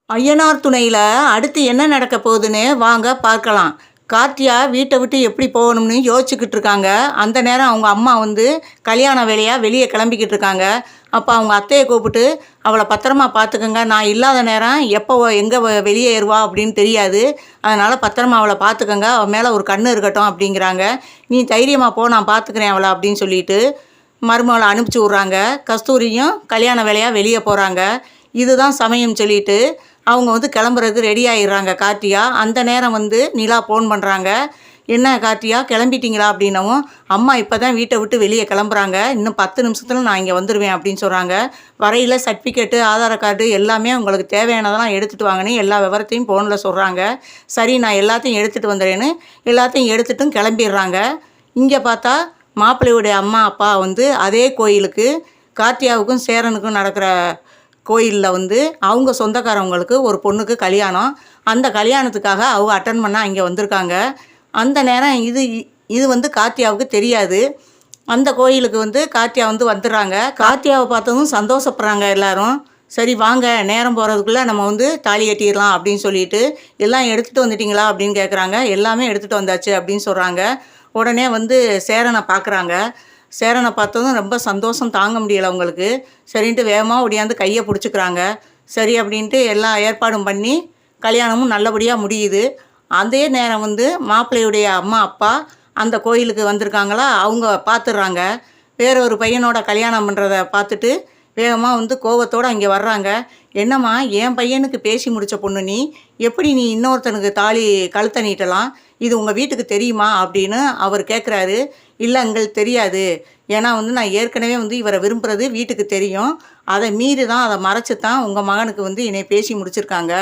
ஐயனார் துணையில் அடுத்து என்ன நடக்க போகுதுன்னு வாங்க பார்க்கலாம். கார்த்தியா வீட்டை விட்டு எப்படி போகணும்னு யோசிச்சுக்கிட்டு இருக்காங்க. அந்த நேரம் அவங்க அம்மா வந்து கல்யாண வேலையாக வெளியே கிளம்பிக்கிட்டு இருக்காங்க. அப்போ அவங்க அத்தையை கூப்பிட்டு அவளை பத்திரமா பார்த்துக்கங்க, நான் இல்லாத நேரம் எப்போ எங்கே வெளியே ஏறுவா அப்படின்னு தெரியாது, அதனால் பத்திரமா அவளை பார்த்துக்கங்க, அவள் மேலே ஒரு கண்ணு இருக்கட்டும் அப்படிங்கிறாங்க. நீ தைரியமாக போ, நான் பார்த்துக்கிறேன் அவளை அப்படின்னு சொல்லிட்டு மருமகளை அனுப்பிச்சி விட்றாங்க. கஸ்தூரியும் கல்யாண வேலையாக வெளியே போகிறாங்க. இதுதான் சமயம் சொல்லிட்டு அவங்க வந்து கிளம்புறதுக்கு ரெடி ஆகிடுறாங்க கார்த்தியா. அந்த நேரம் வந்து நிலா ஃபோன் பண்ணுறாங்க. என்ன கார்த்தியா கிளம்பிட்டீங்களா அப்படின்னவும், அம்மா இப்போ தான் வீட்டை விட்டு வெளியே கிளம்புறாங்க, இன்னும் 10 நிமிஷத்தில் நான் இங்கே வந்துடுவேன் அப்படின்னு சொல்கிறாங்க. வரையில் சர்டிஃபிகேட்டு, ஆதார் கார்டு எல்லாமே உங்களுக்கு தேவையானதெல்லாம் எடுத்துகிட்டு வாங்கன்னு எல்லா விவரத்தையும் ஃபோனில் சொல்கிறாங்க. சரி, நான் எல்லாத்தையும் எடுத்துகிட்டு வந்துடுறேன்னு எல்லாத்தையும் எடுத்துட்டும் கிளம்பிடுறாங்க. இங்கே பார்த்தா மாப்பிள்ளையுடைய அம்மா அப்பா வந்து அதே கோயிலுக்கு, கார்த்தியாவுக்கும் சேரனுக்கும் நடக்கிற கோயிலில் வந்து அவங்க சொந்தக்காரவங்களுக்கு ஒரு பொண்ணுக்கு கல்யாணம். அந்த கல்யாணத்துக்காக அவங்க அட்டன் பண்ண இங்கே வந்திருக்காங்க. அந்த நேரம் இது வந்து கார்த்தியாவுக்கு தெரியாது. அந்த கோயிலுக்கு வந்து கார்த்தியா வந்து வந்துடுறாங்க. கார்த்தியாவை பார்த்ததும் சந்தோஷப்படுறாங்க எல்லாரும். சரி வாங்க, நேரம் போகிறதுக்குள்ளே நம்ம வந்து தாலி கட்டிடலாம் அப்படின்னு சொல்லிட்டு, எல்லாம் எடுத்துகிட்டு வந்துட்டிங்களா அப்படின்னு கேட்குறாங்க. எல்லாமே எடுத்துகிட்டு வந்தாச்சு அப்படின்னு சொல்கிறாங்க. உடனே வந்து சேரனை பார்க்குறாங்க. சேரனை பார்த்ததும் ரொம்ப சந்தோஷம் தாங்க முடியலை அவங்களுக்கு. சரின்ட்டு வேகமாக ஒடியாந்து கையை பிடிச்சிக்கிறாங்க. சரி அப்படின்ட்டு எல்லா ஏற்பாடும் பண்ணி கல்யாணமும் நல்லபடியாக முடியுது. அதே நேரம் வந்து மாப்பிள்ளையுடைய அம்மா அப்பா அந்த கோயிலுக்கு வந்திருக்காங்களா, அவங்க பார்த்துடுறாங்க. வேறொரு பையனோட கல்யாணம் பண்ணுறத பார்த்துட்டு வேகமாக வந்து கோவத்தோடு அங்கே வர்றாங்க. என்னம்மா, என் பையனுக்கு பேசி முடித்த பொண்ணு நீ, எப்படி நீ இன்னொருத்தனுக்கு தாலி கழுத்தை நீட்டலாம், இது உங்கள் வீட்டுக்கு தெரியுமா அப்படின்னு அவர் கேட்குறாரு. இல்லை எங்களுக்கு தெரியாது, ஏன்னா வந்து நான் ஏற்கனவே வந்து இவரை விரும்புகிறது வீட்டுக்கு தெரியும், அதை மீறி தான், அதை மறைச்சி தான் உங்கள் மகனுக்கு வந்து என்னை பேசி முடிச்சிருக்காங்க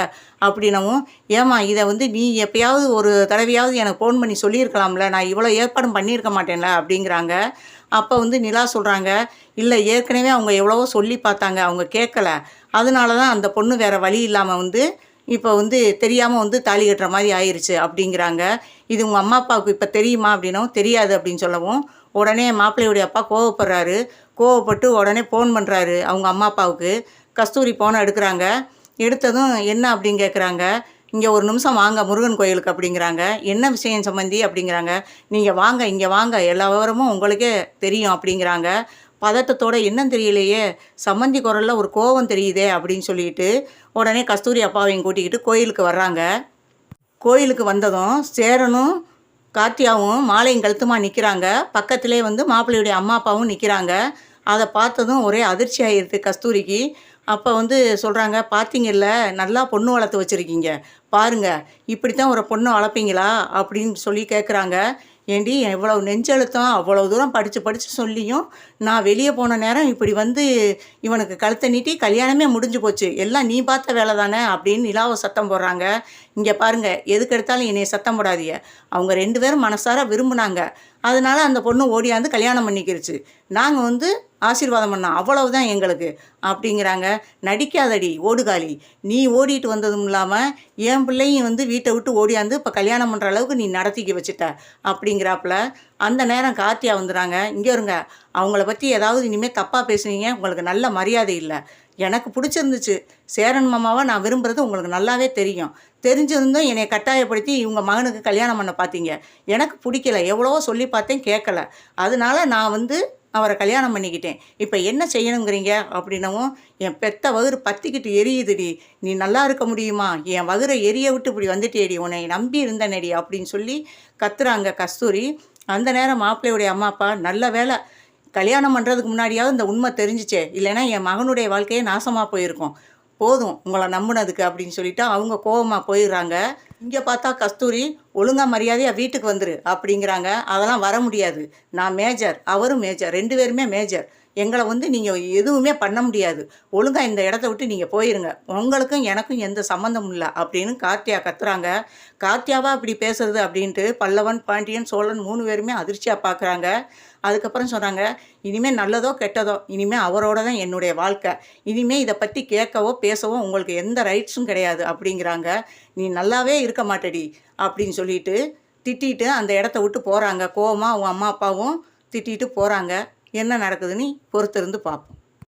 அப்படின்னவும், ஏம்மா இதை வந்து நீ எப்பயாவது ஒரு தடவையாவது எனக்கு ஃபோன் பண்ணி சொல்லியிருக்கலாம்ல, நான் இவ்வளோ ஏற்பாடும் பண்ணியிருக்க மாட்டேன்ல அப்படிங்கிறாங்க. அப்போ வந்து நிலா சொல்கிறாங்க, இல்லை ஏற்கனவே அவங்க எவ்வளவோ சொல்லி பார்த்தாங்க, அவங்க கேட்கல, அதனால தான் அந்த பொண்ணு வேறு வழி இல்லாமல் வந்து இப்போ வந்து தெரியாமல் வந்து தாலி கட்டுற மாதிரி ஆயிடுச்சு அப்படிங்கிறாங்க. இது உங்கள் அம்மா அப்பாவுக்கு இப்போ தெரியுமா அப்படின்னவும், தெரியாது அப்படின்னு சொல்லவும், உடனே மாப்பிள்ளையுடைய அப்பா கோவப்படுறாரு. கோவப்பட்டு உடனே ஃபோன் பண்ணுறாரு அவங்க அம்மா அப்பாவுக்கு. கஸ்தூரி ஃபோனை எடுக்கிறாங்க. எடுத்ததும் என்ன அப்படின்னு கேட்குறாங்க. இங்கே ஒரு நிமிஷம் வாங்க முருகன் கோயிலுக்கு அப்படிங்கிறாங்க. என்ன விஷயம் சம்மந்தி அப்படிங்கிறாங்க. நீங்கள் வாங்க, இங்கே வாங்க, எல்லா விவரமும் உங்களுக்கே தெரியும் அப்படிங்கிறாங்க. பதட்டத்தோட என்னன்னு தெரியலையே, சம்மந்தி குரலில் ஒரு கோபம் தெரியுதே அப்படின்னு சொல்லிட்டு உடனே கஸ்தூரி அப்பாவையும் கூட்டிக்கிட்டு கோயிலுக்கு வர்றாங்க. கோயிலுக்கு வந்ததும் சேரனும் கார்த்தியாவும் மாலையும் கழுத்துமா நிற்கிறாங்க. பக்கத்திலே வந்து மாப்பிள்ளையுடைய அம்மா அப்பாவும் நிற்கிறாங்க. அதை பார்த்ததும் ஒரே அதிர்ச்சி ஆகிடுது கஸ்தூரிக்கு. அப்போ வந்து சொல்கிறாங்க, பார்த்தீங்கல்ல, நல்லா பொண்ணு வளர்த்து வச்சுருக்கீங்க பாருங்கள், இப்படித்தான் ஒரு பொண்ணு வளர்ப்பீங்களா அப்படின்னு சொல்லி கேட்குறாங்க. ஏண்டி எவ்வளோ நெஞ்செழுத்தம், அவ்வளோ தூரம் படித்து சொல்லியும் நான் வெளியே போன நேரம் இப்படி வந்து இவனுக்கு கழுத்தை நீட்டி கல்யாணமே முடிஞ்சு போச்சு, எல்லாம் நீ பார்த்த வேலை தானே அப்படின்னு நிலாவை சத்தம் போடுறாங்க. இங்கே பாருங்கள், எதுக்கு எடுத்தாலும் என்னைய சத்தம் போடாதீங்க, அவங்க 2 பேரும் மனசார விரும்புனாங்க, அதனால அந்த பொண்ணு ஓடியாந்து கல்யாணம் பண்ணிக்கிருச்சு, நாங்கள் வந்து ஆசீர்வாதம் பண்ணோம், அவ்வளவுதான் எங்களுக்கு அப்படிங்கிறாங்க. நடிக்காதடி ஓடுகாலி, நீ ஓடிட்டு வந்ததும் இல்லாமல் என் பிள்ளையும் வந்து வீட்டை விட்டு ஓடியாந்து இப்போ கல்யாணம் பண்ணுற அளவுக்கு நீ நடத்திக்க வச்சுட்ட அப்படிங்கிறாப்புல. அந்த நேரம் கார்த்தியா வந்துடுறாங்க. இங்கே இருங்க, அவங்கள பற்றி ஏதாவது இனிமேல் தப்பாக பேசுனீங்க, உங்களுக்கு நல்ல மரியாதை இல்லை, எனக்கு பிடிச்சிருந்துச்சு, சேரன் மாமாவை நான் விரும்புகிறது உங்களுக்கு நல்லாவே தெரியும், தெரிஞ்சிருந்தும் என்னை கட்டாயப்படுத்தி இவங்க மகனுக்கு கல்யாணம் பண்ண பார்த்தீங்க, எனக்கு பிடிக்கல, எவ்வளவோ சொல்லி பார்த்தேன் கேட்கல, அதனால நான் வந்து அவரை கல்யாணம் பண்ணிக்கிட்டேன், இப்போ என்ன செய்யணுங்கிறீங்க அப்படின்னவும், என் பெத்த வகுறு பற்றிக்கிட்டு எரியுதுடி, நீ நல்லா இருக்க முடியுமா, என் வகுரை எரிய விட்டு இப்படி வந்துட்டேடி, உன்னை நம்பி இருந்தனேடி அப்படின்னு சொல்லி கத்துறாங்க கஸ்தூரி. அந்த நேரம் மாப்பிள்ளையுடைய அம்மா அப்பா, நல்ல வேலை கல்யாணம் பண்ணுறதுக்கு முன்னாடியாவது இந்த உண்மை தெரிஞ்சிச்சே, இல்லைன்னா என் மகனுடைய வாழ்க்கையே நாசமாக போயிருக்கும், போதும் உங்களை நம்பினதுக்கு அப்படின்னு சொல்லிட்டு அவங்க கோபமாக போயிடுறாங்க. இங்கே பார்த்தா கஸ்தூரி, ஒழுங்காக மரியாதையாக வீட்டுக்கு வந்துரு அப்படிங்கிறாங்க. அதெல்லாம் வர முடியாது, நான் மேஜர், அவரும் மேஜர், 2 பேருமே மேஜர், எங்களை வந்து நீங்கள் எதுவுமே பண்ண முடியாது, ஒழுங்காக இந்த இடத்த விட்டு நீங்கள் போயிருங்க, உங்களுக்கும் எனக்கும் எந்த சம்மந்தமும் இல்லை அப்படின்னு கார்த்தியா கத்துறாங்க. கார்த்தியாவா இப்படி பேசுறது அப்படின்ட்டு பல்லவன், பாண்டியன், சோழன் 3 பேருமே அதிர்ச்சியாக பார்க்குறாங்க. அதுக்கப்புறம் சொன்னாங்க, இனிமேல் நல்லதோ கெட்டதோ இனிமேல் அவரோட தான் என்னுடைய வாழ்க்கை, இனிமேல் இதை பற்றி கேட்கவோ பேசவோ உங்களுக்கு எந்த ரைட்ஸும் கிடையாது அப்படிங்கிறாங்க. நீ நல்லாவே இருக்க மாட்டடி அப்படின்னு சொல்லிட்டு திட்டிட்டு அந்த இடத்த விட்டு போகிறாங்க. கோவமாக அவங்க அம்மா அப்பாவும் திட்டிட்டு போகிறாங்க. என்ன நடக்குதுன்னு பொறுத்திருந்து பார்ப்போம்.